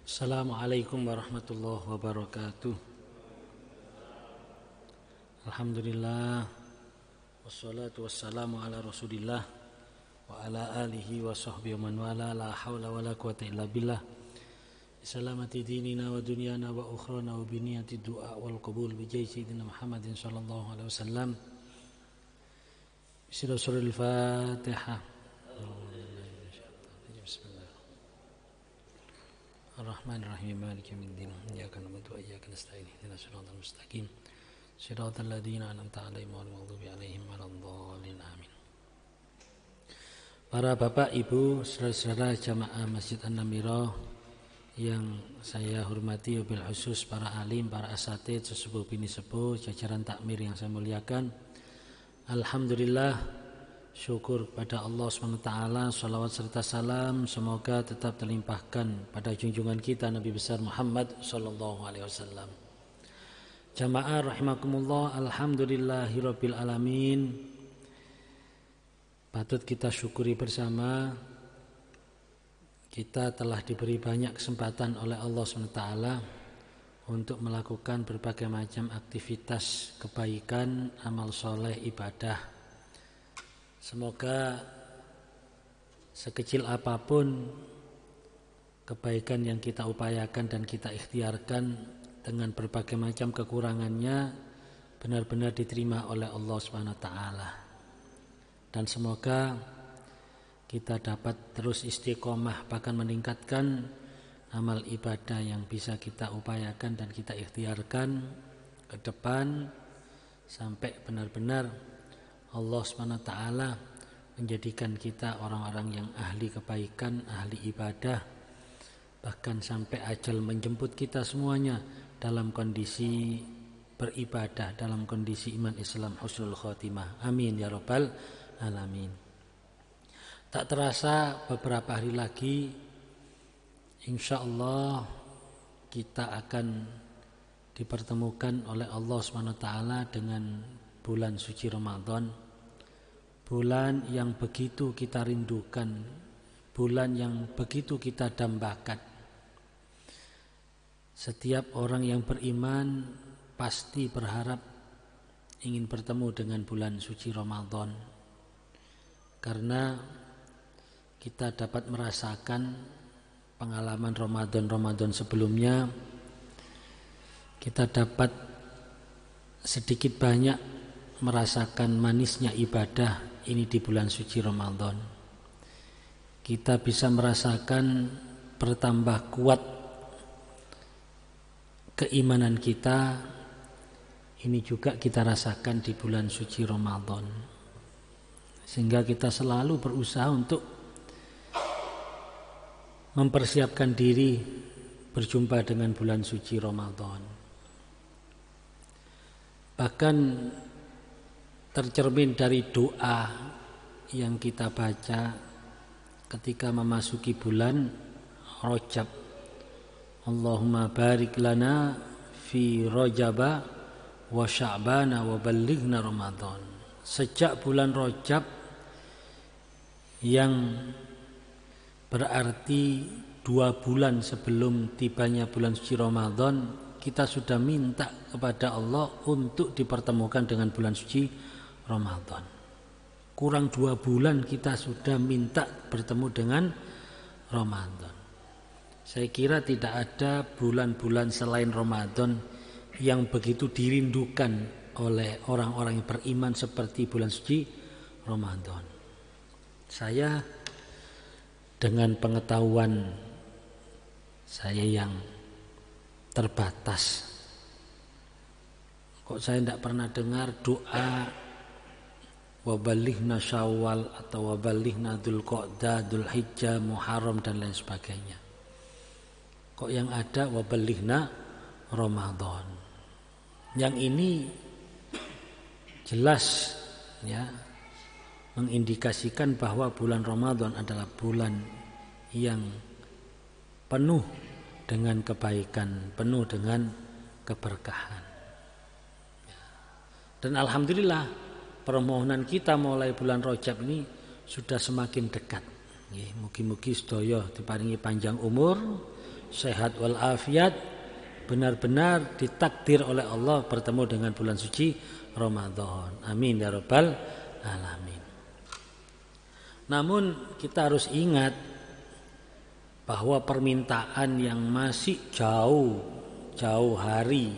Assalamualaikum warahmatullahi wabarakatuh. Alhamdulillah, wassalatu wassalamu ala rasulillah wa ala alihi wa sahbihi wa man wala, la hawla wa la quwata illa billah. Salamati dinina wa dunyana wa ukhrana wa biniyati du'a wal qabul bi jai sayyidina Muhammadin sallallahu alaihi wasallam. Surah Al-Fatihah. Ar-Rahmanir-Rahim, Maliki yaumiddin. Iyyaka na'budu wa iyyaka nasta'in. Ihdinas siratal mustaqim. Shiratal ladzina an'amta 'alaihim ghairil maghdubi 'alaihim waladdallin. Amin. Para bapak, ibu, saudara-saudara jamaah Masjid An-Namirah yang saya hormati, wabil khusus para alim, para asatidz, sesepuh bini sepuh, jajaran takmir yang saya muliakan. Alhamdulillah, syukur pada Allah SWT, salawat serta salam semoga tetap terlimpahkan pada junjungan kita Nabi besar Muhammad sallallahu alaihi wasallam. Jamaah rahimakumullah, alhamdulillahirabbil alamin. Patut kita syukuri bersama, kita telah diberi banyak kesempatan oleh Allah SWT untuk melakukan berbagai macam aktivitas kebaikan, amal soleh, ibadah. Semoga sekecil apapun kebaikan yang kita upayakan dan kita ikhtiarkan dengan berbagai macam kekurangannya benar-benar diterima oleh Allah SWT. Dan semoga kita dapat terus istiqomah, bahkan meningkatkan amal ibadah yang bisa kita upayakan dan kita ikhtiarkan ke depan sampai benar-benar Allah SWT menjadikan kita orang-orang yang ahli kebaikan, ahli ibadah, bahkan sampai ajal menjemput kita semuanya dalam kondisi beribadah, dalam kondisi iman Islam husnul khotimah. Amin ya rabbal alamin. Tak terasa beberapa hari lagi insyaallah kita akan dipertemukan oleh Allah SWT dengan bulan suci Ramadan. Bulan yang begitu kita rindukan, bulan yang begitu kita dambakan. Setiap orang yang beriman pasti berharap ingin bertemu dengan bulan suci Ramadan, karena kita dapat merasakan pengalaman Ramadan sebelumnya. Kita dapat sedikit banyak merasakan manisnya ibadah ini di bulan suci Ramadan. Kita bisa merasakan bertambah kuat keimanan kita. Ini juga kita rasakan di bulan suci Ramadan. Sehingga kita selalu berusaha untuk mempersiapkan diri berjumpa dengan bulan suci Ramadan. Bahkan tercermin dari doa yang kita baca ketika memasuki bulan Rajab. Allahumma barik lana fi Rajaba wa Sya'bana wa ballighna Ramadan. Sejak bulan Rajab yang berarti 2 bulan sebelum tibanya bulan suci Ramadan, kita sudah minta kepada Allah untuk dipertemukan dengan bulan suci Ramadan. Kurang 2 bulan kita sudah minta bertemu dengan Ramadan. Saya kira tidak ada bulan-bulan selain Ramadan yang begitu dirindukan oleh orang-orang yang beriman seperti bulan suci Ramadan. Saya dengan pengetahuan saya yang terbatas, kok saya tidak pernah dengar doa wabalighna Syawal atau wabalighna Dzulqa'dah, Dzulhijjah, Muharram dan lain sebagainya. Kok yang ada wabalighna Ramadan. Yang ini jelas ya mengindikasikan bahwa bulan Ramadan adalah bulan yang penuh dengan kebaikan, penuh dengan keberkahan. Dan alhamdulillah permohonan kita mulai bulan Rajab ini sudah semakin dekat. Mugi-mugi sedaya diparingi panjang umur, sehat walafiat, benar-benar ditakdir oleh Allah bertemu dengan bulan suci Ramadan. Amin ya rabbal alamin. Namun kita harus ingat bahwa permintaan yang masih jauh hari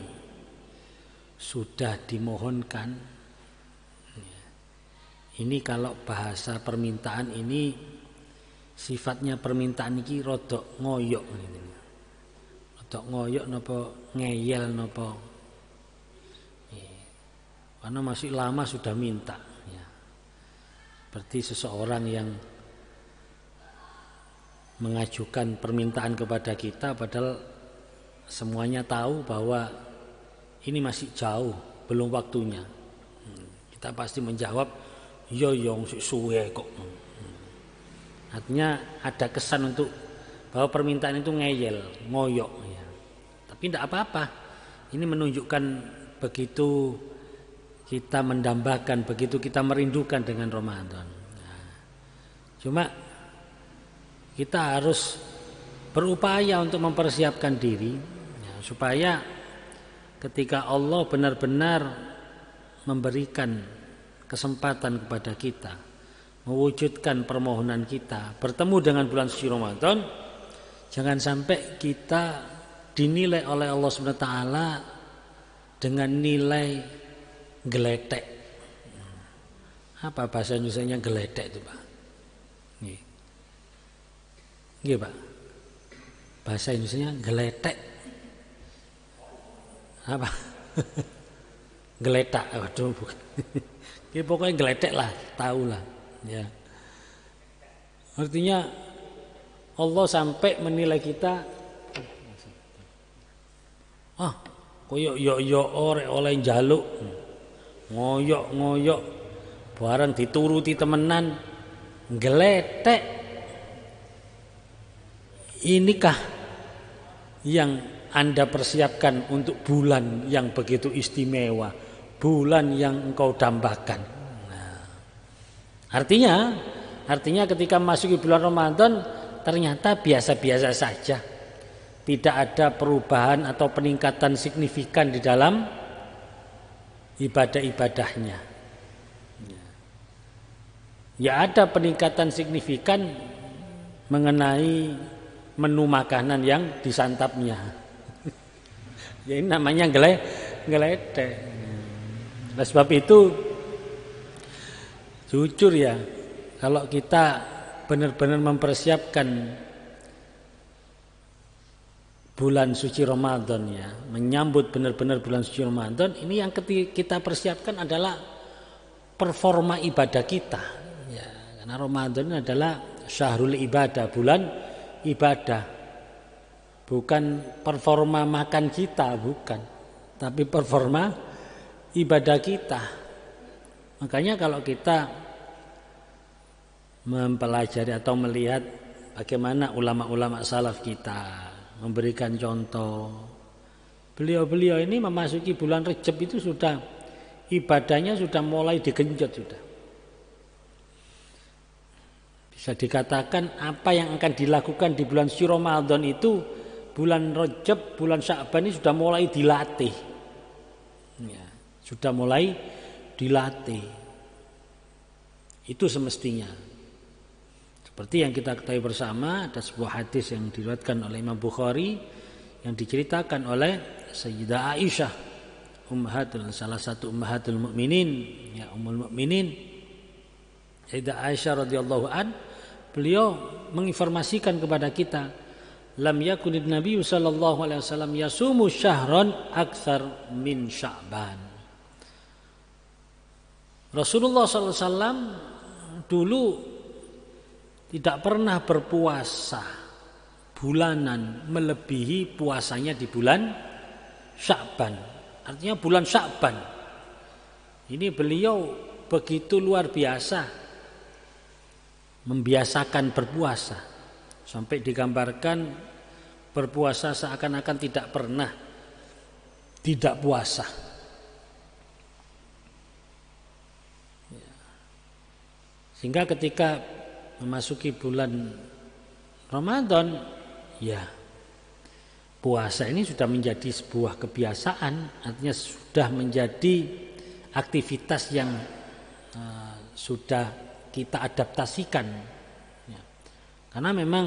sudah dimohonkan. Ini kalau bahasa permintaan ini sifatnya permintaan ini rodok ngoyok. Rodok ngoyok napa ngeyel napa. Karena masih lama sudah minta. Seperti seseorang yang mengajukan permintaan kepada kita padahal semuanya tahu bahwa ini masih jauh, belum waktunya. Kita pasti menjawab, yo suwe kok. Artinya ada kesan untuk bahwa permintaan itu ngeyel, ngoyok. Ya. Tapi tidak apa-apa. Ini menunjukkan begitu kita mendambakan, begitu kita merindukan dengan Ramadan. Nah, cuma kita harus berupaya untuk mempersiapkan diri ya, supaya ketika Allah benar-benar memberikan kesempatan kepada kita mewujudkan permohonan kita bertemu dengan bulan suci Ramadan, jangan sampai kita dinilai oleh Allah SWT dengan nilai geletek. Apa bahasa Indonesianya geletek itu, Pak? Nggih, Pak. Bahasa Indonesianya geletek. Apa? Geletak, waduh bukan. Ya, pokoknya geletek lah, tahu lah. Ya. Artinya Allah sampai menilai kita, koyok yo oleh njaluk, ngoyok, barang dituruti temenan, geletek. Inikah yang Anda persiapkan untuk bulan yang begitu istimewa, bulan yang engkau dambakan. Nah, artinya ketika memasuki bulan Ramadan ternyata biasa-biasa saja, tidak ada perubahan atau peningkatan signifikan di dalam ibadah-ibadahnya. Ya ada peningkatan signifikan mengenai menu makanan yang disantapnya. Ya ini namanya geletek. Nah, sebab itu jujur ya, kalau kita benar-benar mempersiapkan bulan suci Ramadan ya, menyambut benar-benar bulan suci Ramadan, ini yang kita persiapkan adalah performa ibadah kita. Ya, karena Ramadan adalah syahrul ibadah, bulan ibadah. Bukan performa makan kita, bukan. Tapi performa ibadah kita. Makanya kalau kita mempelajari atau melihat bagaimana ulama-ulama salaf kita memberikan contoh. Beliau-beliau ini memasuki bulan Rejab itu sudah ibadahnya sudah mulai digenjot sudah. Bisa dikatakan apa yang akan dilakukan di bulan suci Ramadan itu bulan Rajab, bulan Sya'ban ini sudah mulai dilatih. Ya, sudah mulai dilatih. Itu semestinya. Seperti yang kita ketahui bersama, ada sebuah hadis yang diriwayatkan oleh Imam Bukhari yang diceritakan oleh Sayyidah Aisyah, salah satu ummahatul mukminin, ya ummul mukminin. Sayyidah Aisyah radhiyallahu an, beliau menginformasikan kepada kita, lam yakunid Nabi sallallahu alaihi wasallam yasumu syahran aktsar min Sya'ban. Rasulullah sallallahu alaihi wasallam dulu tidak pernah berpuasa bulanan melebihi puasanya di bulan Sya'ban. Artinya bulan Sya'ban. Ini beliau begitu luar biasa membiasakan berpuasa. Sampai digambarkan berpuasa seakan-akan tidak pernah tidak puasa. Sehingga ketika memasuki bulan Ramadan, ya puasa ini sudah menjadi sebuah kebiasaan, artinya sudah menjadi aktivitas yang sudah kita adaptasikan. Ya. Karena memang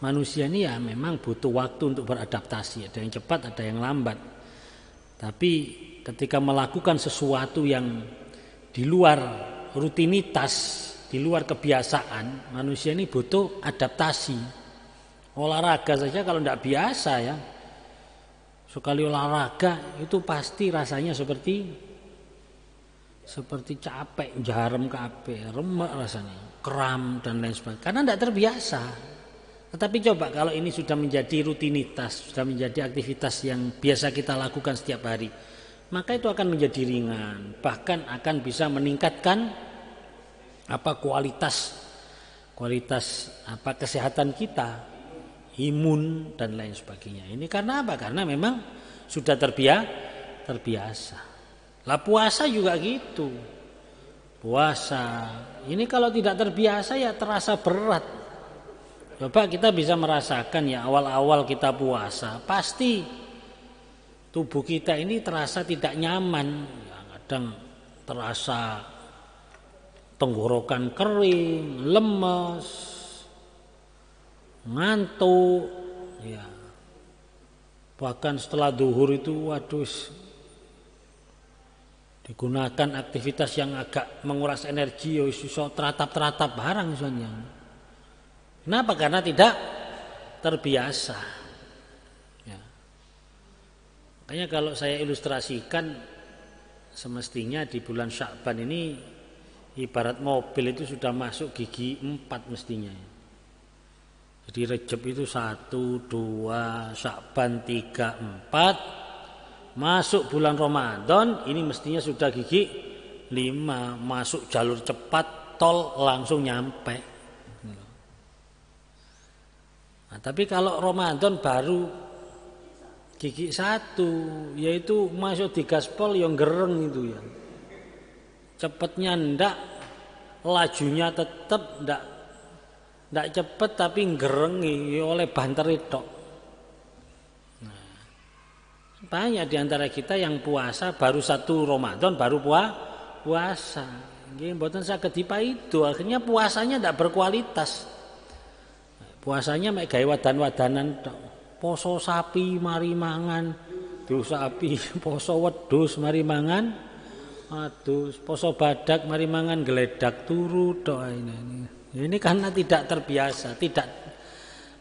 manusia ini ya memang butuh waktu untuk beradaptasi, ada yang cepat, ada yang lambat. Tapi ketika melakukan sesuatu yang di luar rutinitas, di luar kebiasaan, manusia ini butuh adaptasi. Olahraga saja kalau tidak biasa ya, sekali olahraga itu pasti rasanya seperti capek, jarem kabeh, remek rasanya, kram dan lain sebagainya. Karena tidak terbiasa. Tetapi coba kalau ini sudah menjadi rutinitas, sudah menjadi aktivitas yang biasa kita lakukan setiap hari, maka itu akan menjadi ringan, bahkan akan bisa meningkatkan kualitas kesehatan kita, imun dan lain sebagainya. Ini karena apa? Karena memang sudah terbiasa. Lah puasa juga gitu. Puasa ini kalau tidak terbiasa ya terasa berat. Coba kita bisa merasakan ya, awal-awal kita puasa pasti tubuh kita ini terasa tidak nyaman. Ya, kadang terasa tenggorokan kering, lemes, ngantuk, ya. Bahkan setelah duhur itu, waduh, digunakan aktivitas yang agak menguras energi, ya iso teratap-teratap barang soalnya. Kenapa? Karena tidak terbiasa. Ya. Makanya kalau saya ilustrasikan, semestinya di bulan Sya'ban ini ibarat mobil itu sudah masuk gigi 4 mestinya. Jadi Rejab itu 1, 2, Sya'ban 3, 4. Masuk bulan Ramadan ini mestinya sudah gigi 5. Masuk jalur cepat, tol langsung nyampe. Nah, tapi kalau Ramadan baru gigi 1, yaitu masuk di gaspol yang gereng itu ya. Cepatnya ndak, lajunya tetap ndak cepet tapi nggerengi oleh banter itu. Nah, banyak di antara kita yang puasa baru 1 Ramadan baru puasa. Nggih mboten saged dipaido, akhirnya puasanya ndak berkualitas. Puasanya mek gawe wadan-wadanan tok. Poso sapi mari mangan, sapi, poso wedhus mari mangan, aduh poso badak mari mangan geledak turu tok ini. Ini karena tidak terbiasa, tidak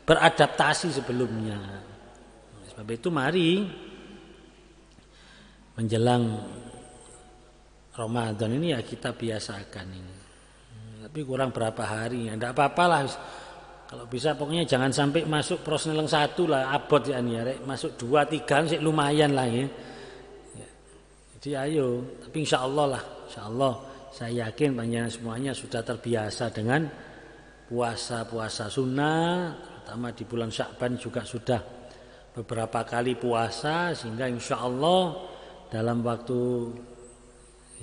beradaptasi sebelumnya. Sebab itu mari menjelang Ramadan ini ya kita biasakan ini. Tapi kurang berapa hari, ya tidak apa-apalah. Kalau bisa pokoknya jangan sampai masuk prosneleng 1 lah, abot ya nih, ya. Masuk 2, 3 sih lumayan lah ya. Jadi ayo, tapi insya Allah lah, insya Allah. Saya yakin panjenengan semuanya sudah terbiasa dengan puasa-puasa sunnah, terutama di bulan Sya'ban juga sudah beberapa kali puasa, sehingga insya Allah dalam waktu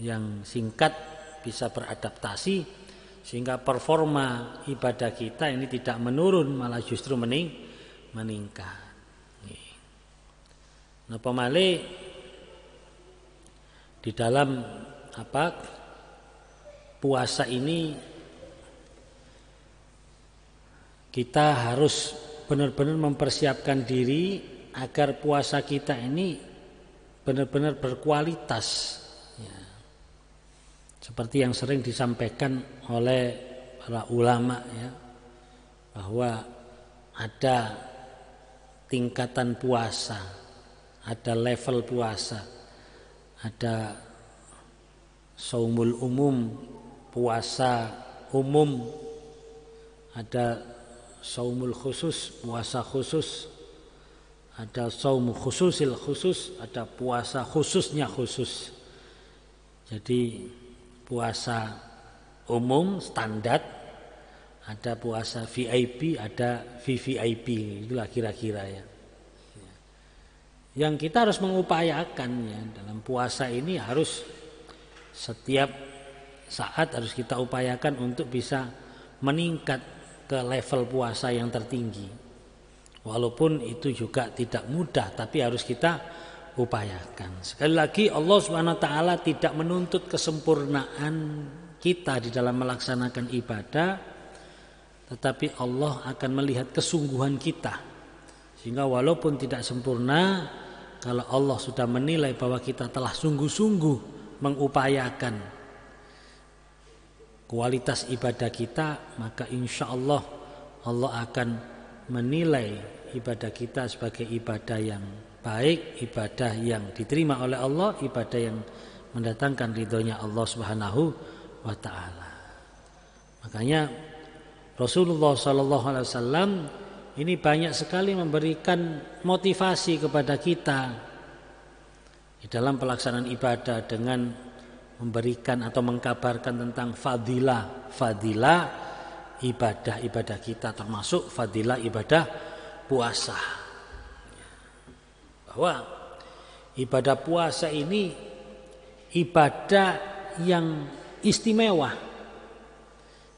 yang singkat bisa beradaptasi, sehingga performa ibadah kita ini tidak menurun, malah justru meningkat. Nah, pemale di dalam puasa ini kita harus benar-benar mempersiapkan diri agar puasa kita ini benar-benar berkualitas. Ya. Seperti yang sering disampaikan oleh para ulama ya, bahwa ada tingkatan puasa, ada level puasa, ada saumul umum, puasa umum, ada saumul khusus, puasa khusus, ada saum khususil khusus, ada puasa khususnya khusus. Jadi puasa umum standar, ada puasa VIP, ada VVIP, itulah kira-kira ya. Yang kita harus mengupayakan ya, dalam puasa ini harus setiap saat harus kita upayakan untuk bisa meningkat ke level puasa yang tertinggi. Walaupun itu juga tidak mudah, tapi harus kita upayakan. Sekali lagi Allah Subhanahu wa taala tidak menuntut kesempurnaan kita di dalam melaksanakan ibadah, tetapi Allah akan melihat kesungguhan kita. Sehingga walaupun tidak sempurna, kalau Allah sudah menilai bahwa kita telah sungguh-sungguh mengupayakan kualitas ibadah kita, maka insya Allah Allah akan menilai ibadah kita sebagai ibadah yang baik, ibadah yang diterima oleh Allah, ibadah yang mendatangkan ridhonya Allah Subhanahu wa taala. Makanya Rasulullah SAW ini banyak sekali memberikan motivasi kepada kita di dalam pelaksanaan ibadah dengan memberikan atau mengkabarkan tentang fadilah ibadah kita, termasuk fadilah ibadah puasa. Bahwa ibadah puasa ini ibadah yang istimewa.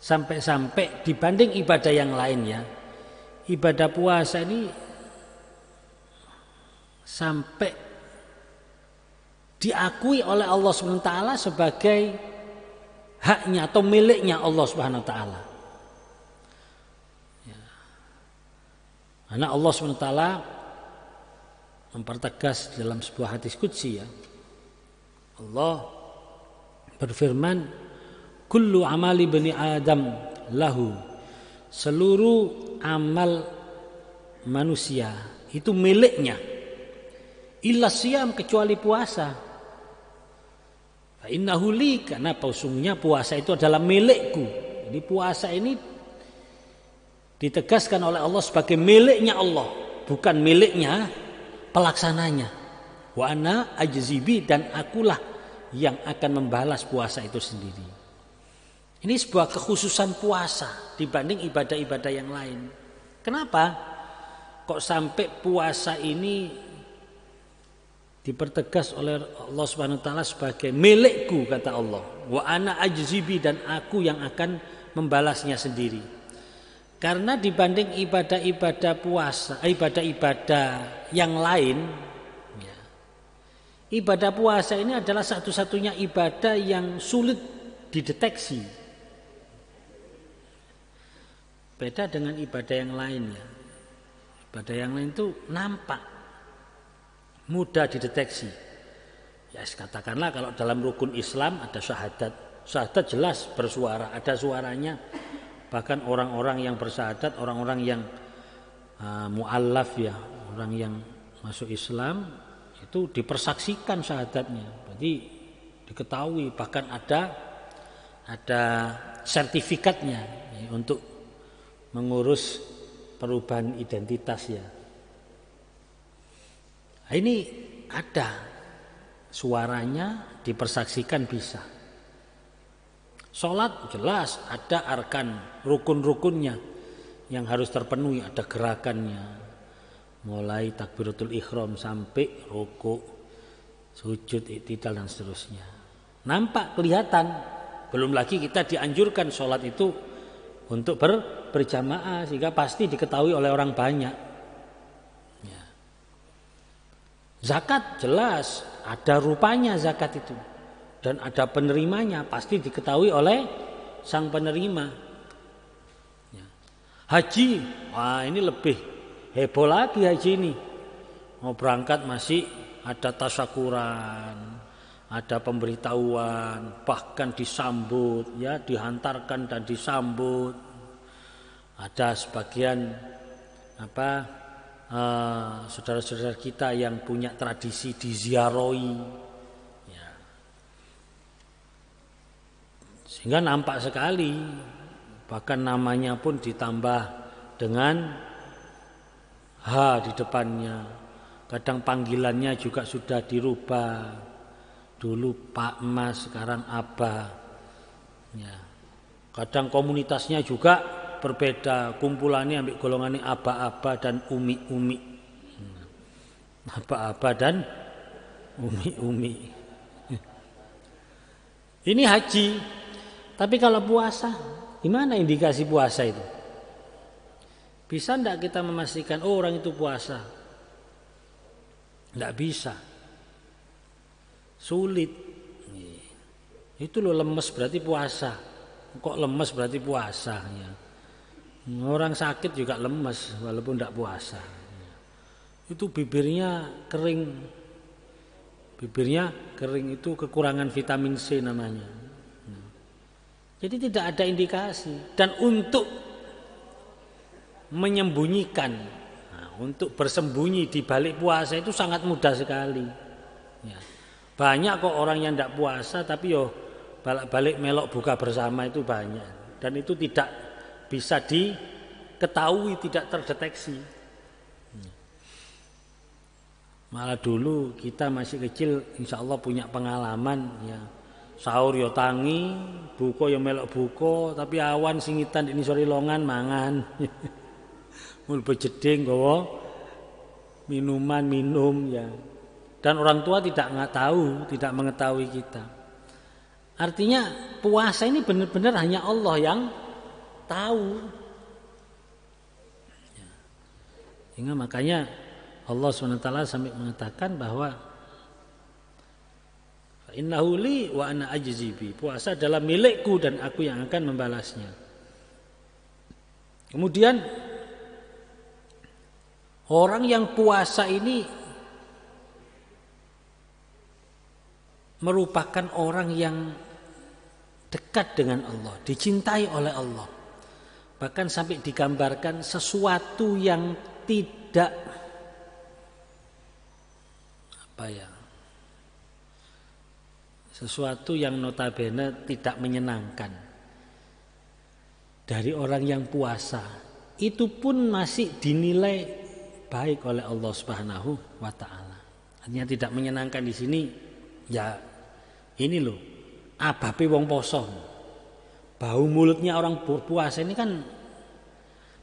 Sampai-sampai dibanding ibadah yang lainnya, ibadah puasa ini sampai diakui oleh Allah Subhanahu wa taala sebagai haknya atau miliknya Allah Subhanahu wa taala. Karena Allah Subhanahu wa taala mempertegas dalam sebuah hadis qudsi, ya. Allah berfirman, kullu amali bani Adam lahu, seluruh amal manusia itu miliknya, illa siyam, kecuali puasa. Fa innahu li, karena sesungguhnya puasa itu adalah milikku. Jadi puasa ini ditegaskan oleh Allah sebagai miliknya Allah, bukan miliknya pelaksananya. Wa ana ajzibi, dan akulah yang akan membalas puasa itu sendiri. Ini sebuah kekhususan puasa dibanding ibadah-ibadah yang lain. Kenapa? Kok sampai puasa ini dipertegas oleh Allah Subhanahu wa taala sebagai milikku, kata Allah. Wa ana ajzibi, dan aku yang akan membalasnya sendiri. Karena dibanding ibadah-ibadah puasa, ibadah-ibadah yang lain, ya, ibadah puasa ini adalah satu-satunya ibadah yang sulit dideteksi. Beda dengan ibadah yang lain, ya. Ibadah yang lain itu nampak, mudah dideteksi. Ya, katakanlah kalau dalam rukun Islam ada syahadat. Syahadat jelas bersuara, ada suaranya. Bahkan orang-orang yang bersyahadat, orang-orang yang mu'allaf, ya, orang yang masuk Islam itu dipersaksikan syahadatnya. Jadi diketahui, bahkan ada sertifikatnya, ya, untuk mengurus perubahan identitas, ya. Nah, ini ada suaranya, dipersaksikan bisa. Sholat jelas ada arkan, rukun-rukunnya yang harus terpenuhi, ada gerakannya, mulai takbiratul ihram sampai rukuk, sujud, i'tidal, dan seterusnya. Nampak, kelihatan. Belum lagi kita dianjurkan sholat itu untuk berjamaah, sehingga pasti diketahui oleh orang banyak. Ya. Zakat jelas ada rupanya zakat itu, dan ada penerimanya, pasti diketahui oleh sang penerima. Ya. Haji, wah ini lebih heboh lagi haji ini. Mau berangkat masih ada tasyakuran, ada pemberitahuan, bahkan disambut, ya, dihantarkan dan disambut. Ada sebagian saudara-saudara kita yang punya tradisi diziarahi, ya. Sehingga nampak sekali, bahkan namanya pun ditambah dengan H di depannya. Kadang panggilannya juga sudah dirubah. Dulu Pak Mas, sekarang Abah. Ya. Kadang komunitasnya juga berbeda, kumpulannya ambil golongannya aba-aba dan umi-umi. Aba-aba dan umi-umi. Ini haji. Tapi kalau puasa, gimana indikasi puasa itu? Bisa enggak kita memastikan orang itu puasa? Enggak bisa. Sulit. Itu loh, lemes berarti puasa. Kok lemes berarti puasa ya. Orang sakit juga lemes walaupun enggak puasa. Itu bibirnya kering. Bibirnya kering itu kekurangan vitamin C namanya. Jadi tidak ada indikasi. Dan untuk menyembunyikan, untuk bersembunyi di balik puasa itu sangat mudah sekali. Ya. Banyak kok orang yang tidak puasa tapi balik melok buka bersama itu banyak. Dan itu tidak bisa diketahui, tidak terdeteksi. Malah dulu kita masih kecil insya Allah punya pengalaman ya. Sahur yo tangi, buko yo melok buko, tapi awan singitan ini sore longan mangan. Mulai jeding gowo minuman minum ya. Dan orang tua tidak tahu, tidak mengetahui kita. Artinya puasa ini benar-benar hanya Allah yang tahu. Ya. Sehingga makanya Allah SWT sampai mengatakan bahwa innahu li wa ana ajzi bi. Puasa adalah milikku dan aku yang akan membalasnya. Kemudian orang yang puasa ini merupakan orang yang dekat dengan Allah, dicintai oleh Allah. Bahkan sampai digambarkan sesuatu yang tidak sesuatu yang notabene tidak menyenangkan dari orang yang puasa, itu pun masih dinilai baik oleh Allah Subhanahu wa taala. Artinya tidak menyenangkan di sini ya ini loh, abape wong poso. Bau mulutnya orang berpuasa ini kan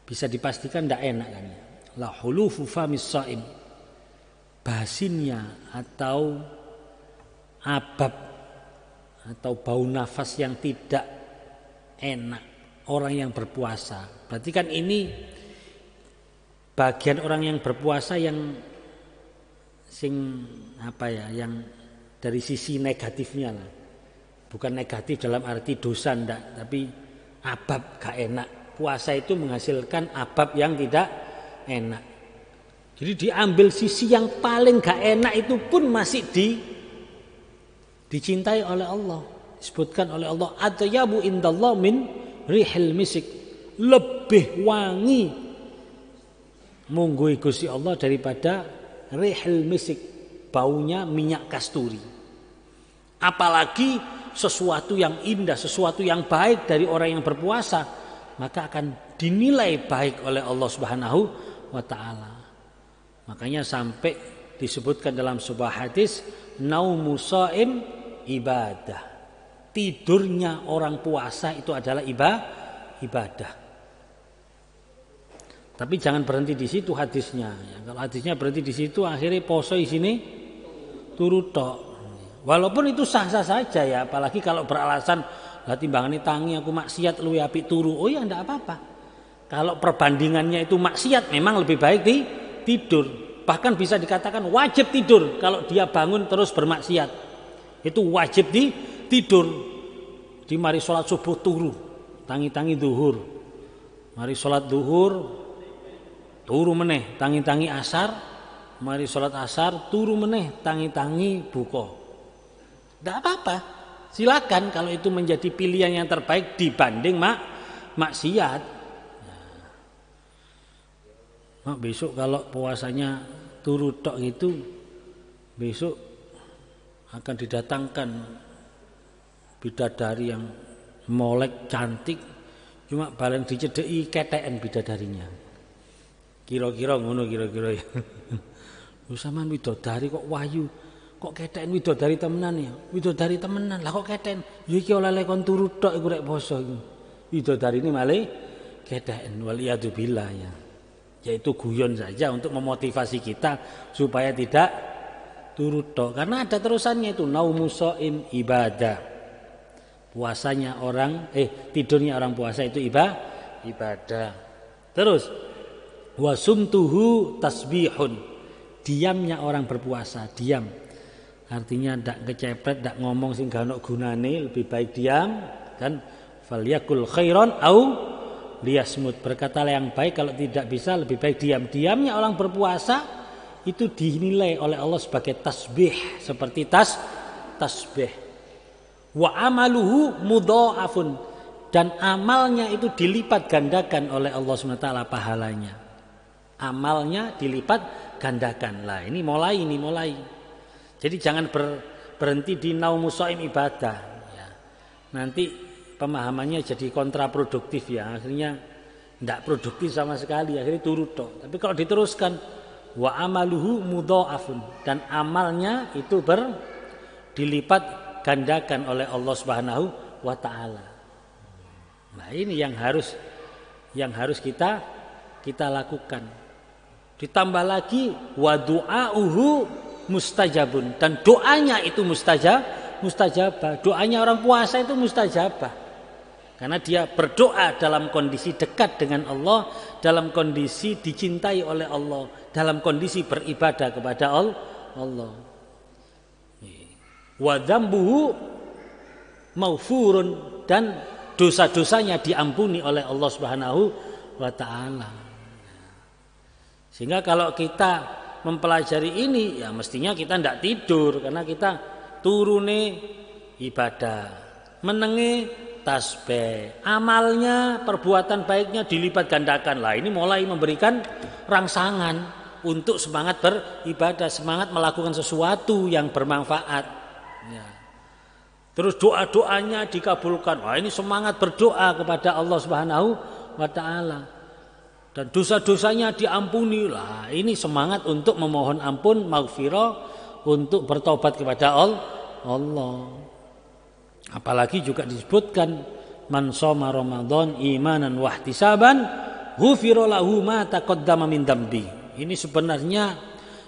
bisa dipastikan tidak enak kan ya. La hulufu famis shaim. Basinnya atau abab atau bau nafas yang tidak enak orang yang berpuasa. Berarti kan ini bagian orang yang berpuasa yang yang dari sisi negatifnya lah. Bukan negatif dalam arti dosa enggak, tapi abab gak enak. Puasa itu menghasilkan abab yang tidak enak. Jadi diambil sisi yang paling gak enak itu pun masih dicintai oleh Allah. Disebutkan oleh Allah, atyabu indallah min rihil misik. Lebih wangi munggui Gusti Allah daripada rihil misik, baunya minyak kasturi. Apalagi sesuatu yang indah, sesuatu yang baik dari orang yang berpuasa, maka akan dinilai baik oleh Allah Subhanahu wa taala. Makanya sampai disebutkan dalam sebuah hadis, naumu shaim ibadah. Tidurnya orang puasa itu adalah ibadah. Tapi jangan berhenti di situ hadisnya. Ya, kalau hadisnya berhenti di situ, akhirnya poso di sini turu tok. Walaupun itu sah-sah saja ya, apalagi kalau beralasan lah timbangane tangi aku maksiat luwih apik turu. Oh ya enggak apa-apa. Kalau perbandingannya itu maksiat, memang lebih baik tidur. Bahkan bisa dikatakan wajib tidur kalau dia bangun terus bermaksiat. Itu wajib tidur. Di mari sholat subuh turu, tangi-tangi zuhur. Mari sholat zuhur turu meneh, tangi-tangi asar. Mari sholat asar turu meneh, tangi-tangi buka. Tidak apa-apa. Silakan kalau itu menjadi pilihan yang terbaik dibanding maksiat. Nah, besok kalau puasanya turu tok itu, besok akan didatangkan bidadari yang molek cantik, cuma bareng dicedeki keteken bidadarinya. Kira-kira ngono kira-kira ya. Lho sampean bidadari kok wayu, kok keteken bidadari temenan ya? Bidadari temenan. Lah kok keteken? Ya iki oleh kon turu tok iku rek poso iku. Bidadari ini malih keteken waliyadzubillah ya. Yaitu guyon saja untuk memotivasi kita supaya tidak turut tok. Karena ada terusannya itu naumu shaim ibadah. Puasanya orang tidurnya orang puasa itu ibadah. Terus Wa sumtuhu tasbihun. Diamnya orang berpuasa, diam. Artinya ndak kecepret, ndak ngomong sing gak ono gunane, lebih baik diam dan falyakul khairan au liyasmut. Berkatalah yang baik, kalau tidak bisa lebih baik diam. Diamnya orang berpuasa itu dinilai oleh Allah sebagai tasbih, seperti tasbih. Wa amaluhu mudha'afun, dan amalnya itu dilipat gandakan oleh Allah SWT pahalanya. Amalnya dilipat gandakan. Lah ini mulai. Jadi jangan berhenti di naumus shaim ibadah. Ya. Nanti pemahamannya jadi kontraproduktif ya. Akhirnya tidak produktif sama sekali. Akhirnya turut toh. Tapi kalau diteruskan wa amaluhu mudha'afun, dan amalnya itu dilipat gandakan oleh Allah Subhanahu wa taala. Nah, ini yang harus kita lakukan. Ditambah lagi wa du'auhu mustajabun, dan doanya itu mustajabah. Doanya orang puasa itu mustajabah. Karena dia berdoa dalam kondisi dekat dengan Allah, dalam kondisi dicintai oleh Allah, dalam kondisi beribadah kepada Allah. Wa dzambuhu maghfurun, dan dosa-dosanya diampuni oleh Allah Subhanahu wa taala. Sehingga kalau kita mempelajari ini, ya mestinya kita tidak tidur, karena kita turune ibadah, menenge tasbih, amalnya, perbuatan baiknya dilipat gandakan. Lah ini mulai memberikan rangsangan untuk semangat beribadah, semangat melakukan sesuatu yang bermanfaat. Ya. Terus doa-doanya dikabulkan. Wah, ini semangat berdoa kepada Allah Subhanahu wa taala. Dan dosa-dosanya diampuni. Lah, ini semangat untuk memohon ampun, maghfirah, untuk bertobat kepada Allah. Apalagi juga disebutkan man shoma Ramadan imanan wa ihtisaban ghufira lahu ma taqaddama min dambi. Ini sebenarnya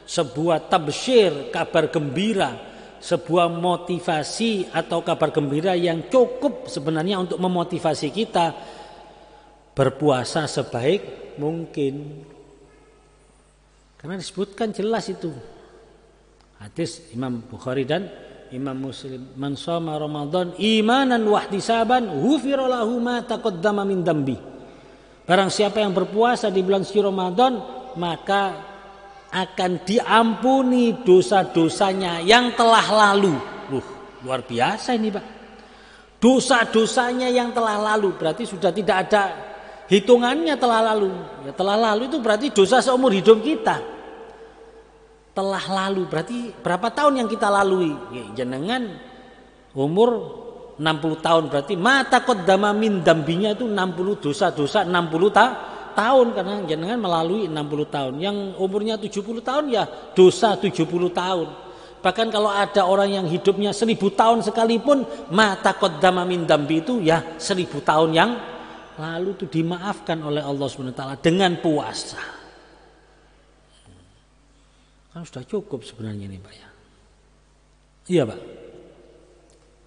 sebuah tabsyir, kabar gembira, sebuah motivasi atau kabar gembira yang cukup sebenarnya untuk memotivasi kita berpuasa sebaik mungkin. Karena disebutkan jelas itu. Hadis Imam Bukhari dan Imam Muslim, man shoma Ramadan imanan wa ihtisaban ghufira lahu ma taqaddama min dambi. Barang siapa yang berpuasa di bulan suci Ramadan, maka akan diampuni dosa-dosanya yang telah lalu. Luar biasa ini, Pak. Dosa-dosanya yang telah lalu berarti sudah tidak ada hitungannya telah lalu. Ya, telah lalu itu berarti dosa seumur hidup kita. Telah lalu berarti berapa tahun yang kita lalui? Ya, jenengan umur 60 tahun berarti mata qaddama min dambinya itu 60 dosa-dosa 60 tahun, karena jenengan melalui 60 tahun. Yang umurnya 70 tahun ya dosa 70 tahun. Bahkan kalau ada orang yang hidupnya 1000 tahun sekalipun, mata qaddama min dambi itu ya 1000 tahun yang lalu itu dimaafkan oleh Allah SWT dengan puasa. Kan sudah cukup sebenarnya ini, Pak ya. Iya, Pak.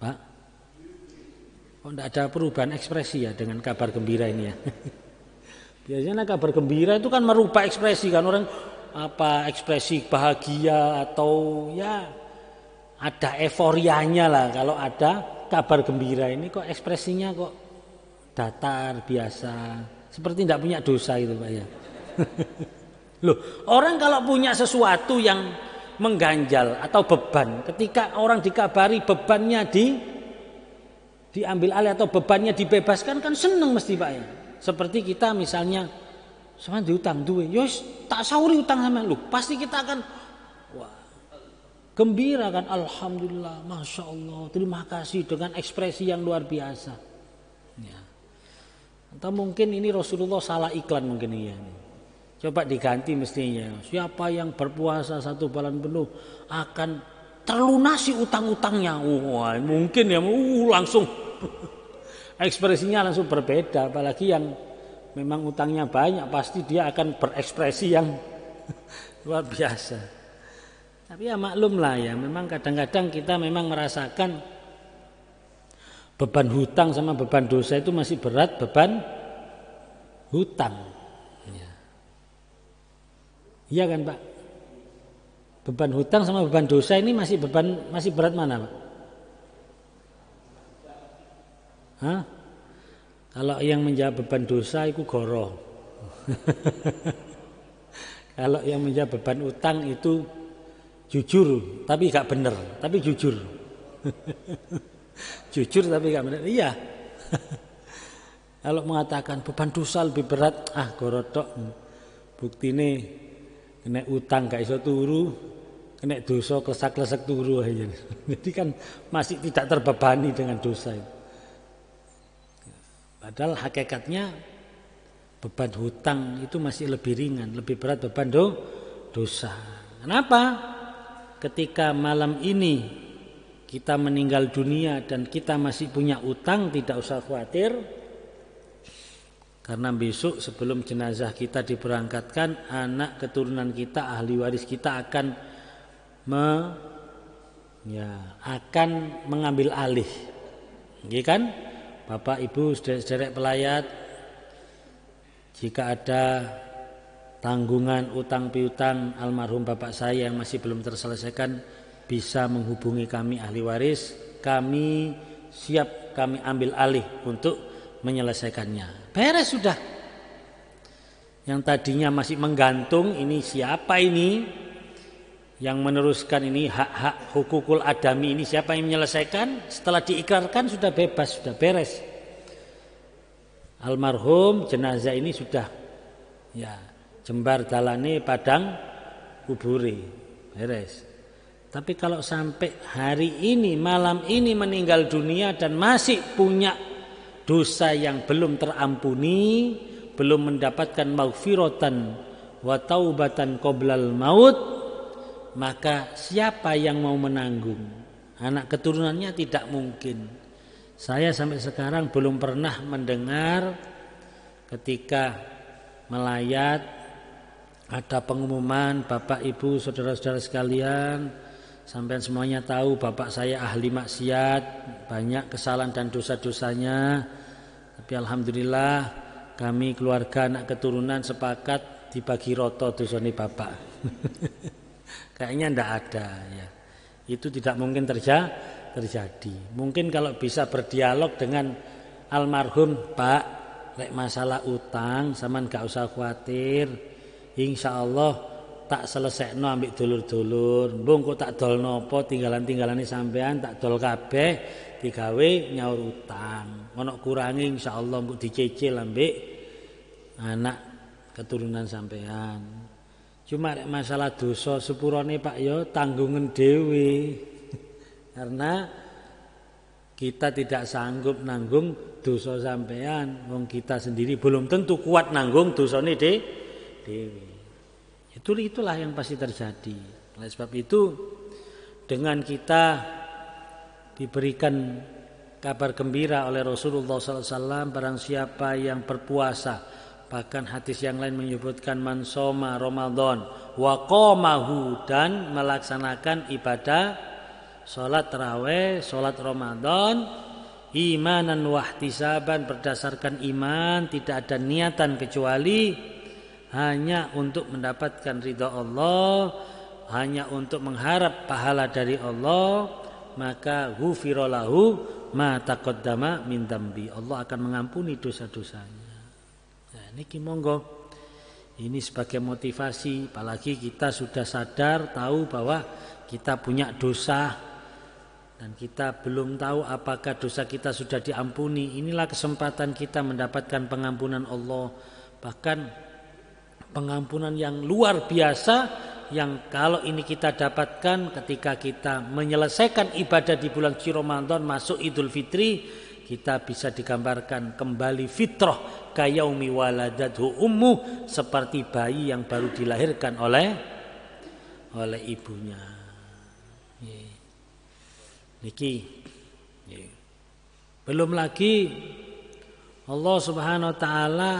Pak. Kok tidak ada perubahan ekspresi ya dengan kabar gembira ini ya. Biasanya kabar gembira itu kan merubah ekspresi kan, orang apa ekspresi bahagia atau ya ada euforianya lah kalau ada kabar gembira. Ini kok ekspresinya kok datar biasa, seperti tidak punya dosa itu, Pak ya. Loh, orang kalau punya sesuatu yang mengganjal atau beban, ketika orang dikabari bebannya diambil alih atau bebannya dibebaskan, kan seneng mesti, Pak ya. Seperti kita misalnya sama diutang duwe, yos tak sauri utang sama lu, pasti kita akan wah, gembira kan, alhamdulillah, masya Allah, terima kasih, dengan ekspresi yang luar biasa. Ya. Atau mungkin ini Rasulullah salah iklan mungkin ya. Coba diganti mestinya. Siapa yang berpuasa 1 bulan penuh akan terlunasi utang-utangnya. Wah, mungkin ya langsung ekspresinya langsung berbeda. Apalagi yang memang utangnya banyak, pasti dia akan berekspresi yang luar biasa. Tapi ya maklum lah ya, memang kadang-kadang kita memang merasakan beban hutang sama beban dosa itu masih berat beban hutang. Iya kan Pak? Beban hutang sama beban dosa ini masih berat mana Pak? Hah? Kalau yang menjawab beban dosa itu goro. Kalau yang menjawab beban utang itu jujur tapi gak bener, tapi jujur. Jujur tapi gak bener. Iya. Kalau mengatakan beban dosa lebih berat, goro tok. Buktine kena utang gak iso turu, kena dosa klesak-klesek turu aja. Jadi kan masih tidak terbebani dengan dosa itu. Padahal hakikatnya beban hutang itu masih lebih ringan, lebih berat beban dosa. Kenapa? Ketika malam ini kita meninggal dunia dan kita masih punya utang, tidak usah khawatir. Karena besok sebelum jenazah kita diberangkatkan, anak keturunan kita, ahli waris kita akan mengambil alih. Gitu kan? Bapak, Ibu, saudara-saudara pelayat, jika ada tanggungan utang piutang almarhum bapak saya yang masih belum terselesaikan, bisa menghubungi kami ahli waris. Kami siap, kami ambil alih untuk menyelesaikannya. Beres sudah. Yang tadinya masih menggantung, ini siapa ini yang meneruskan ini, hak-hak hukukul adami ini siapa yang menyelesaikan? Setelah diikrarkan sudah bebas, sudah beres. Almarhum jenazah ini sudah jembar dalane padang kubure, beres. Tapi kalau sampai hari ini, malam ini meninggal dunia dan masih punya dosa yang belum terampuni, belum mendapatkan maghfiratan wa taubatan qoblal maut, maka siapa yang mau menanggung? Anak keturunannya tidak mungkin. Saya sampai sekarang belum pernah mendengar ketika melayat ada pengumuman, Bapak, Ibu, saudara-saudara sekalian, sampai semuanya tahu bapak saya ahli maksiat, banyak kesalahan dan dosa-dosanya. Tapi alhamdulillah kami keluarga anak keturunan sepakat dibagi roto dosane bapak. Kayaknya ndak ada ya. Itu tidak mungkin terjadi. Mungkin kalau bisa berdialog dengan almarhum, Pak, lek masalah utang sampean gak usah khawatir. Insyaallah tak selesekno ambek dulur-dulur. Mbung kok tak dolno apa tinggalan-tinggalane sampean tak dol kabeh digawe nyaur utang. Ono kurangi insyaallah mbok dicicil ambek anak keturunan sampean. Cuma masalah dosa sepurane Pak yo tanggungan dhewe. Karena kita tidak sanggup nanggung dosa sampean, wong kita sendiri belum tentu kuat nanggung dosane dhewe. Itulah yang pasti terjadi. Oleh sebab itu, dengan kita diberikan kabar gembira oleh Rasulullah SAW, barang siapa yang berpuasa, bahkan hadis yang lain menyebutkan man shoma Ramadan wa qamahu, dan melaksanakan ibadah salat tarawih, salat Ramadan, imanan wahtisaban, berdasarkan iman, tidak ada niatan kecuali hanya untuk mendapatkan ridha Allah, hanya untuk mengharap pahala dari Allah, maka ghufira lahu ma taqaddama min dzambi. Allah akan mengampuni dosa-dosanya. Nah, niki monggo. Ini sebagai motivasi, apalagi kita sudah sadar tahu bahwa kita punya dosa dan kita belum tahu apakah dosa kita sudah diampuni. Inilah kesempatan kita mendapatkan pengampunan Allah. Bahkan pengampunan yang luar biasa yang kalau ini kita dapatkan ketika kita menyelesaikan ibadah di bulan suci Ramadan masuk Idul Fitri, kita bisa digambarkan kembali fitrah kayaumi waladathu ummu, seperti bayi yang baru dilahirkan oleh ibunya. Niki belum lagi Allah Subhanahu wa taala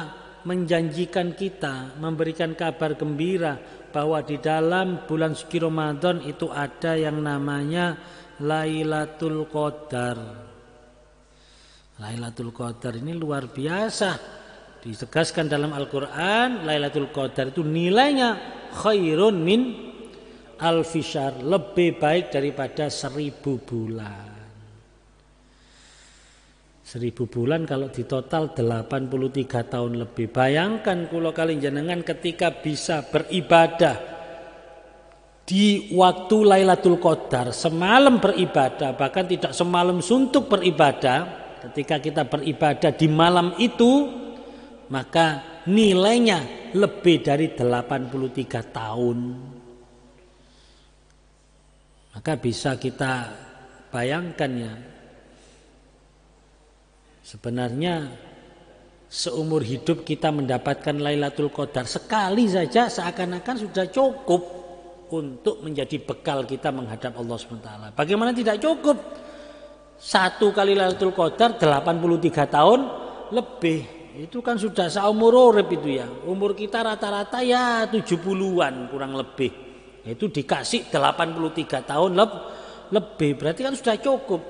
menjanjikan kita, memberikan kabar gembira bahwa di dalam bulan suci Ramadan itu ada yang namanya Lailatul Qadar. Lailatul Qadar ini luar biasa. Ditegaskan dalam Al-Qur'an, Lailatul Qadar itu nilainya khairun min alfi syahr, lebih baik daripada 1000 bulan. 1000 bulan kalau ditotal 83 tahun lebih. Bayangkan kula kali jenengan ketika bisa beribadah di waktu Lailatul Qadar, semalam beribadah, bahkan tidak semalam suntuk beribadah. Ketika kita beribadah di malam itu, maka nilainya lebih dari 83 tahun. Maka bisa kita bayangkan ya, sebenarnya seumur hidup kita mendapatkan Lailatul Qadar sekali saja seakan-akan sudah cukup untuk menjadi bekal kita menghadap Allah SWT. Bagaimana tidak cukup? Satu kali Lailatul Qadar 83 tahun lebih. Itu kan sudah seumur urip itu ya. Umur kita rata-rata ya 70-an kurang lebih. Itu dikasih 83 tahun lebih. Berarti kan sudah cukup.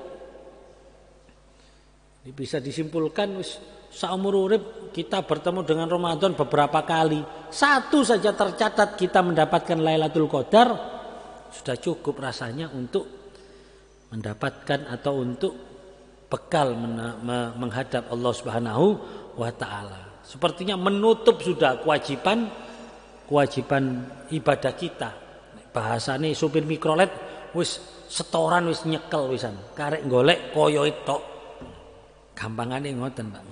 Ini bisa disimpulkan seumur urip kita bertemu dengan Ramadan beberapa kali. Satu saja tercatat kita mendapatkan Lailatul Qadar, sudah cukup rasanya untuk mendapatkan atau untuk bekal menghadap Allah Subhanahu wa taala. Sepertinya menutup sudah kewajiban ibadah kita. Bahasane supir mikrolet wis setoran wis nyekel wisan. Karek golek kaya tok. Gampangane ngoten Pak.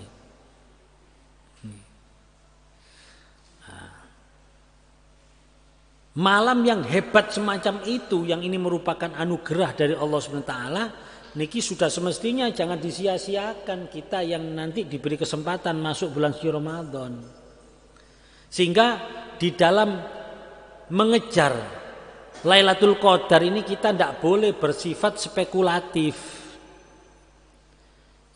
Malam yang hebat semacam itu, yang ini merupakan anugerah dari Allah SWT, niki sudah semestinya jangan disia-siakan kita yang nanti diberi kesempatan masuk bulan suci Ramadan. Sehingga di dalam mengejar Lailatul Qadar ini kita tidak boleh bersifat spekulatif.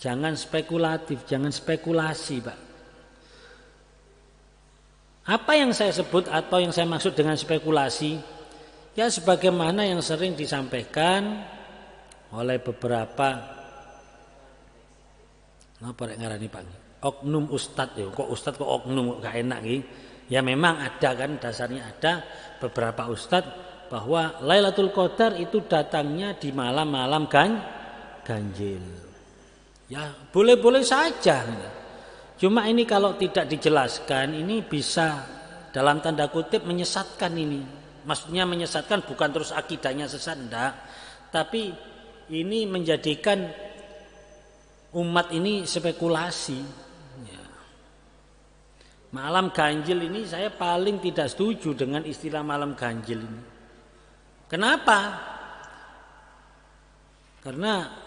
Jangan spekulatif, jangan spekulasi Pak. Apa yang saya sebut atau yang saya maksud dengan spekulasi? Ya sebagaimana yang sering disampaikan oleh beberapa oknum ustadz ya. Kok ustadz kok oknum gak enak gitu. Ya memang ada kan, dasarnya ada beberapa ustadz bahwa Lailatul Qadar itu datangnya di malam-malam ganjil. Ya boleh-boleh saja. Cuma ini kalau tidak dijelaskan ini bisa dalam tanda kutip menyesatkan ini. Maksudnya menyesatkan bukan terus akidahnya sesat enggak, tapi ini menjadikan umat ini spekulasi. Ya. Malam ganjil ini saya paling tidak setuju dengan istilah malam ganjil ini. Kenapa? Karena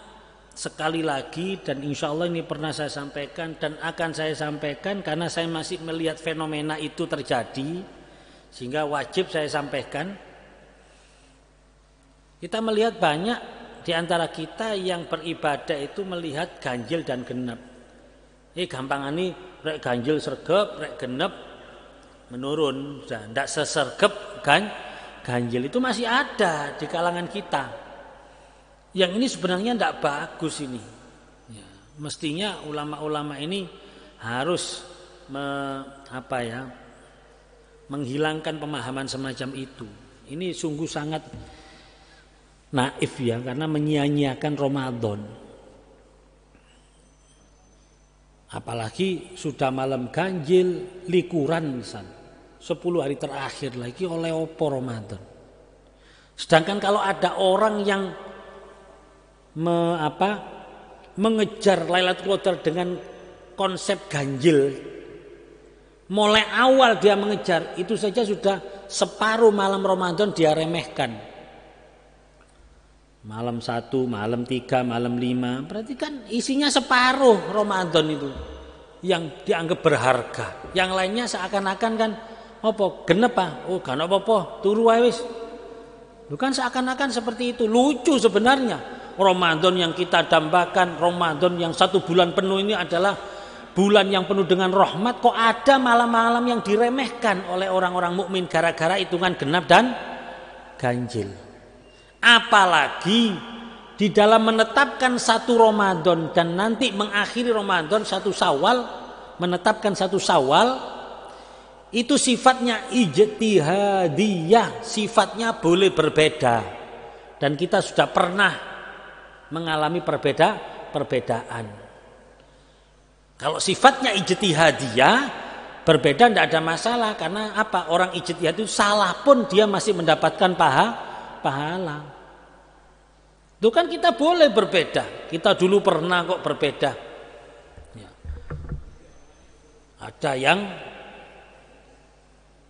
sekali lagi dan insya Allah ini pernah saya sampaikan dan akan saya sampaikan karena saya masih melihat fenomena itu terjadi sehingga wajib saya sampaikan. Kita melihat banyak di antara kita yang beribadah itu melihat ganjil dan genep. Gampang ini rek ganjil sergep, rek genep menurun, tidak sesergep ganjil itu masih ada di kalangan kita. Yang ini sebenarnya tidak bagus ini. Ya, mestinya ulama-ulama ini harus menghilangkan pemahaman semacam itu. Ini sungguh sangat naif ya, karena menyia-nyiakan Ramadan. Apalagi sudah malam ganjil, likuran misal 10 hari terakhir lagi oleh opo Ramadan. Sedangkan kalau ada orang yang mengejar Lailatul Qadar dengan konsep ganjil, mulai awal dia mengejar itu saja sudah separuh malam Ramadan dia remehkan. Malam 1, malam 3, malam 5, berarti kan isinya separuh Ramadan itu yang dianggap berharga. Yang lainnya seakan-akan kan genep gak apa-apa, turu wae wis. Bukan seakan-akan seperti itu. Lucu sebenarnya. Ramadan yang kita dambakan, Ramadan yang 1 bulan penuh ini adalah bulan yang penuh dengan rahmat, kok ada malam-malam yang diremehkan oleh orang-orang mukmin gara-gara hitungan genap dan ganjil. Apalagi di dalam menetapkan 1 Ramadan dan nanti mengakhiri Ramadan 1 Syawal, menetapkan 1 Syawal Itu sifatnya ijtihadiyah, sifatnya boleh berbeda. Dan kita sudah pernah mengalami perbedaan. Kalau sifatnya ijtihadiyah, berbeda tidak ada masalah. Karena apa? Orang ijtihad itu salah pun dia masih mendapatkan pahala. Itu kan kita boleh berbeda. Kita dulu pernah kok berbeda. Ya. Ada yang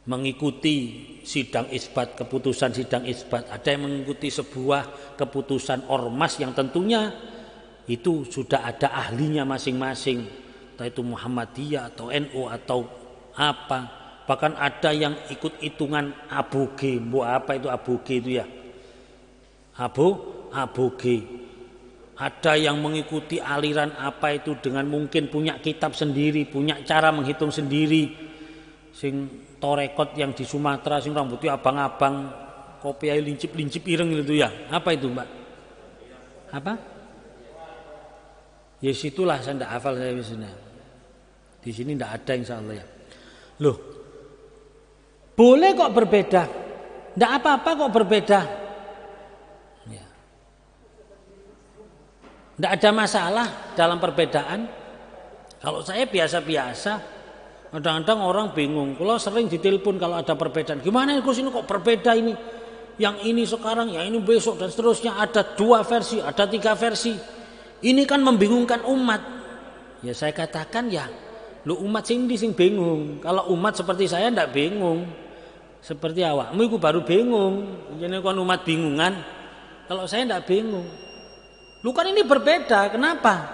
mengikuti sidang isbat, keputusan sidang isbat, ada yang mengikuti sebuah keputusan ormas yang tentunya itu sudah ada ahlinya masing-masing, entah itu Muhammadiyah atau NU atau apa. Bahkan ada yang ikut hitungan aboge, apa itu aboge itu ya, aboge. Ada yang mengikuti aliran apa itu dengan mungkin punya kitab sendiri, punya cara menghitung sendiri. Sing torekot yang di Sumatera sing rambutnya abang-abang, kopiah lincip-lincip ireng gitu ya. Apa itu, Mbak? Apa? Ya situlah, saya tidak hafal saya di sini. Di sini tidak ada insyaallah ya. Loh. Boleh kok berbeda. Tidak apa-apa kok berbeda. Ya. Tidak ada masalah dalam perbedaan. Kalau saya biasa-biasa. Kadang-kadang orang bingung. Kalau sering ditelepon kalau ada perbedaan. Gimana Gus ini kok berbeda ini? Yang ini sekarang, yang ini besok dan seterusnya. Ada 2 versi, ada 3 versi. Ini kan membingungkan umat. Ya saya katakan ya, lu umat sing bingung. Kalau umat seperti saya tidak bingung. Seperti awakmu itu baru bingung. Jadi kan umat bingungan. Kalau saya tidak bingung. Lu kan ini berbeda. Kenapa?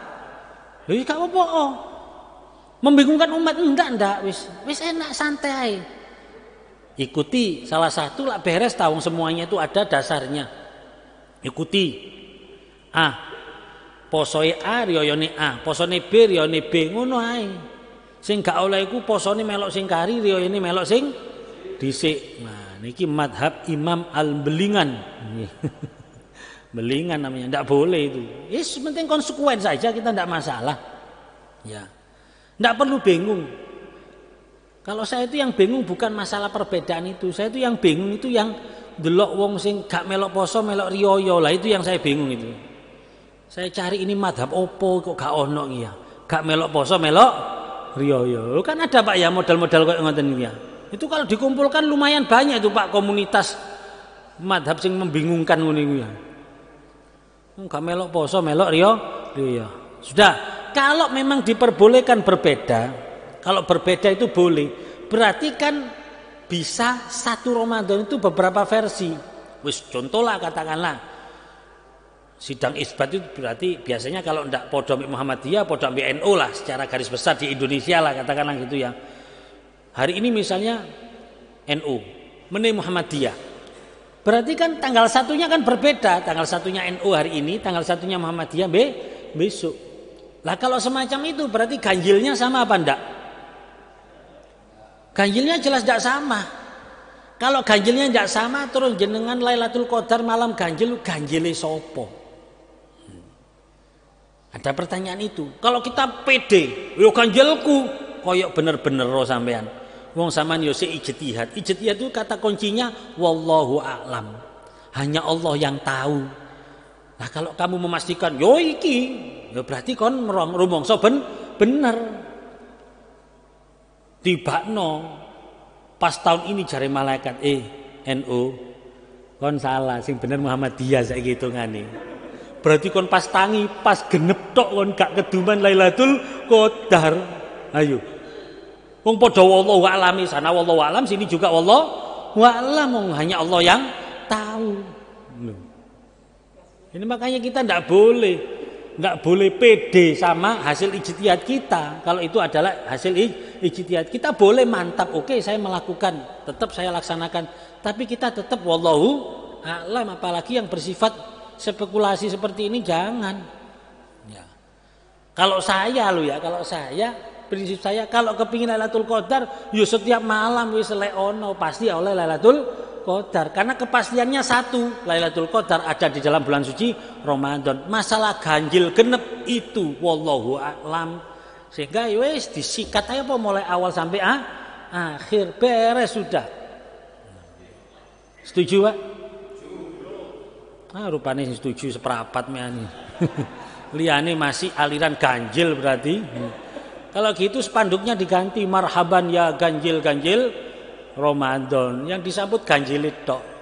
Lu gak apa-apa. Membingungkan umat enggak wis enak santai. Ikuti salah satu lah beres tahu semuanya itu ada dasarnya. Ikuti. Posoe A riyane A, posone B riyane B, ngono ae. Sing gak oleh iku posone melok sing kari, riyane melok sing dhisik. Nah, niki madhab Imam Al-Belingan. Belingan namanya, ndak boleh itu. Yes, penting konsekuen saja, kita ndak masalah. Ya. Ndak perlu bingung. Kalau saya itu yang bingung bukan masalah perbedaan itu. Saya itu yang bingung itu yang delok wong sing gak melok poso melok riyo lah, itu yang saya bingung itu. Saya cari ini madhab opo kok gak ono ya. Gak melok poso melok riyo. Kan ada Pak ya modal-modal kayak ngoten iki ya. Itu kalau dikumpulkan lumayan banyak itu Pak komunitas madhab sing membingungkan ngono iku ya. Gak melok poso melok riyo. Sudah. Kalau memang diperbolehkan berbeda, kalau berbeda itu boleh, berarti kan bisa satu Ramadan itu beberapa versi. Wis contohlah katakanlah sidang isbat itu berarti biasanya kalau ndak podo ambek Muhammadiyah, podo ambek NU lah secara garis besar di Indonesia lah katakanlah gitu ya. Hari ini misalnya NU, meneh Muhammadiyah. Berarti kan tanggal satunya kan berbeda, tanggal satunya NU hari ini, tanggal satunya Muhammadiyah besok. Lah kalau semacam itu berarti ganjilnya sama apa enggak? Ganjilnya jelas enggak sama. Kalau ganjilnya enggak sama terus jenengan Lailatul Qadar malam ganjil, ganjile sapa? Ada pertanyaan itu. Kalau kita pede, yo ganjilku koyok bener-bener ro sampean. Wong sampean yo sik ijtihad. Ijtihad itu kata kuncinya wallahu a'lam. Hanya Allah yang tahu. Nah kalau kamu memastikan yo iki, ya berarti kon rumangsa bener. Tibakno pas tahun ini jare malaikat NU kon salah, sing bener Muhammadiyah saiki hitungane. Berarti kon pas tangi, pas genep tok kon gak keduman Lailatul Qadar. Ayo. Wong padha wallahu a'lam sana wallahu a'lam, sini juga wallahu a'lam, hanya Allah yang tahu. Ini makanya kita tidak boleh pede sama hasil ijtihad kita. Kalau itu adalah hasil ijtihad, kita boleh mantap, oke saya melakukan, tetap saya laksanakan. Tapi kita tetap wallahu a'lam, apalagi yang bersifat spekulasi seperti ini jangan. Ya. Kalau saya prinsip saya kalau kepingin Lailatul Qadar, yo setiap malam wis lek ono pasti oleh Lailatul Qadar, karena kepastiannya satu, Lailatul Qadar ada di dalam bulan suci Ramadan. Masalah ganjil genep itu wallahu a'lam. Sehingga wis disikat aja mulai awal sampai akhir, beres sudah. Setuju Pak? Rupanya setuju seperapat meani. Liane masih aliran ganjil berarti. Kalau gitu spanduknya diganti marhaban ya ganjil-ganjil Ramadan. Yang disambut ganjil tok.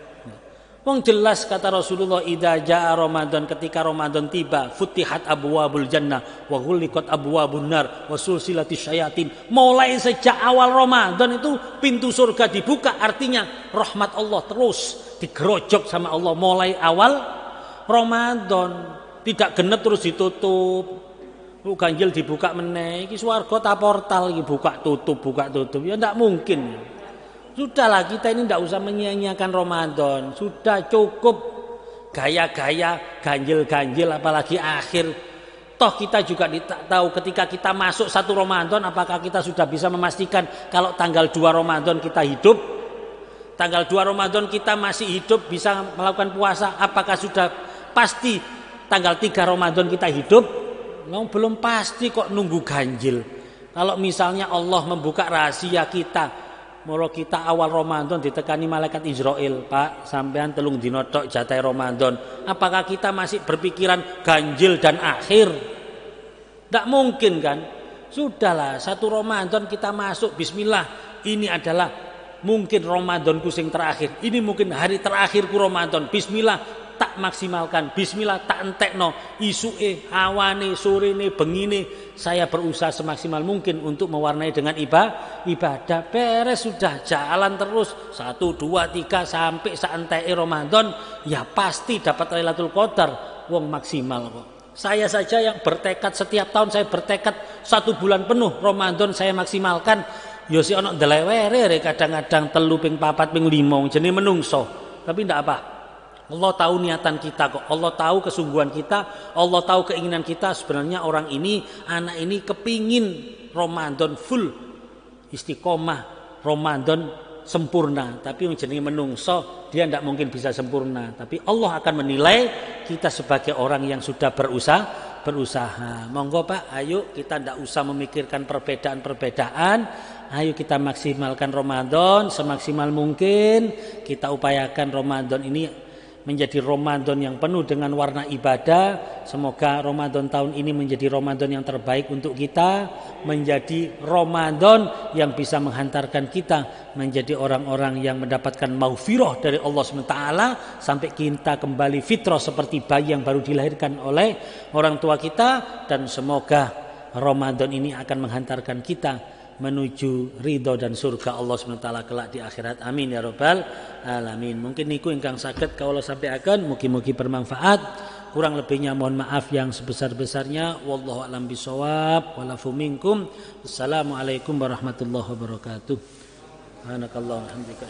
Wong jelas kata Rasulullah idza jaa Ramadan, ketika Ramadan tiba, futihat abwabul jannah wa ghuliqat abwabun nar wa sulsilatis syayatin. Mulai sejak awal Ramadan itu pintu surga dibuka, artinya rahmat Allah terus digerojok sama Allah mulai awal Ramadan. Tidak genep terus ditutup. Ganjil dibuka meneh. Iki swarga ta portal iki buka tutup. Ya ndak mungkin. Sudahlah, kita ini tidak usah menyia-nyiakan Ramadan. Sudah cukup gaya-gaya ganjil-ganjil apalagi akhir. Toh kita juga tahu ketika kita masuk satu Ramadan, apakah kita sudah bisa memastikan kalau tanggal 2 Ramadan kita hidup? Tanggal 2 Ramadan kita masih hidup bisa melakukan puasa? Apakah sudah pasti tanggal 3 Ramadan kita hidup? Belum pasti kok, nunggu ganjil. Kalau misalnya Allah membuka rahasia kita, mula kita awal Ramadan ditekani malaikat Israel, Pak, sampean telung dina tok jatah Ramadan. Apakah kita masih berpikiran ganjil dan akhir? Tidak mungkin kan? Sudahlah, satu Ramadan kita masuk, bismillah. Ini adalah mungkin Ramadanku sing terakhir. Ini mungkin hari terakhirku Ramadan. Bismillah, tak maksimalkan. Bismillah, tak entekno. Isuke, awane, sorene, bengine, saya berusaha semaksimal mungkin untuk mewarnai dengan ibadah. Beres sudah, jalan terus 1, 2, 3 sampai saentek Ramadan, ya pasti dapat Lailatul Qadar. Wong maksimal kok. Saya saja yang bertekad setiap tahun, saya bertekad 1 bulan penuh Ramadan saya maksimalkan. Ya si ono ndelewere kadang-kadang 3 ping 4 ping 5 jenenge menungso. Tapi ndak apa. Allah tahu niatan kita kok. Allah tahu kesungguhan kita. Allah tahu keinginan kita. Sebenarnya orang ini, anak ini kepingin Ramadan full istiqomah, Ramadan sempurna. Tapi yang jenenge menungso, dia tidak mungkin bisa sempurna. Tapi Allah akan menilai kita sebagai orang yang sudah berusaha. Monggo Pak, ayo kita tidak usah memikirkan perbedaan-perbedaan. Ayo kita maksimalkan Ramadan semaksimal mungkin. Kita upayakan Ramadan ini menjadi Ramadan yang penuh dengan warna ibadah. Semoga Ramadan tahun ini menjadi Ramadan yang terbaik untuk kita, menjadi Ramadan yang bisa menghantarkan kita menjadi orang-orang yang mendapatkan maghfirah dari Allah SWT sampai kita kembali fitrah seperti bayi yang baru dilahirkan oleh orang tua kita. Dan semoga Ramadan ini akan menghantarkan kita menuju ridho dan surga Allah SWT kelak di akhirat. Amin ya rabbal alamin. Mungkin niku ingkang saged kawula sampaikan, mugi-mugi bermanfaat. Kurang lebihnya mohon maaf yang sebesar-besarnya. Wallahu a'lam bishawab. Walafu minkum. Assalamualaikum warahmatullahi wabarakatuh. Subhanakallahumma wa bihamdika.